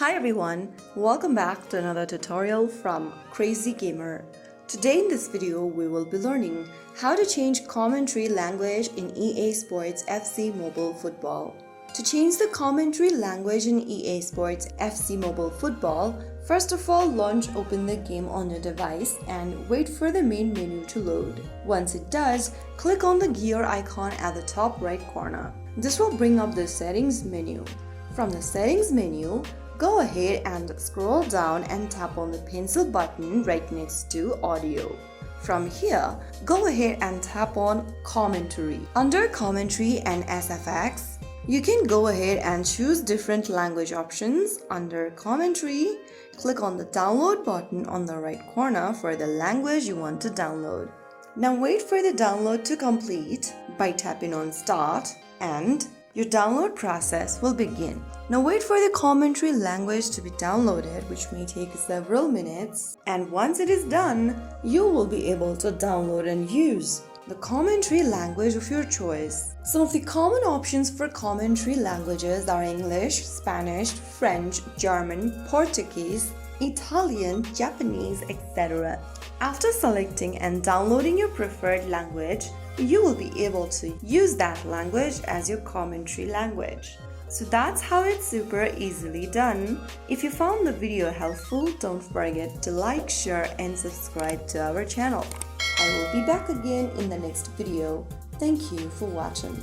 Hi everyone, welcome back to another tutorial from Crazy Gamer. Today in this video we will be learning how to change commentary language in EA Sports FC Mobile Football. To change the commentary language in EA Sports FC Mobile Football, first of all open the game on your device and wait for the main menu to load. Once it does, click on the gear icon at the top right corner. This will bring up the settings menu. From the settings menu, go ahead and scroll down and tap on the pencil button right next to audio. From here, go ahead and tap on commentary. Under commentary and SFX, you can go ahead and choose different language options. Under commentary, click on the download button on the right corner for the language you want to download. Now wait for the download to complete by tapping on start and your download process will begin. Now wait for the commentary language to be downloaded, which may take several minutes, and once it is done, you will be able to download and use the commentary language of your choice. Some of the common options for commentary languages are English, Spanish, French, German, Portuguese, Italian, Japanese, etc. After selecting and downloading your preferred language, you will be able to use that language as your commentary language. So that's how it's super easily done. If you found the video helpful, don't forget to like, share and subscribe to our channel. I will be back again in the next video. Thank you for watching.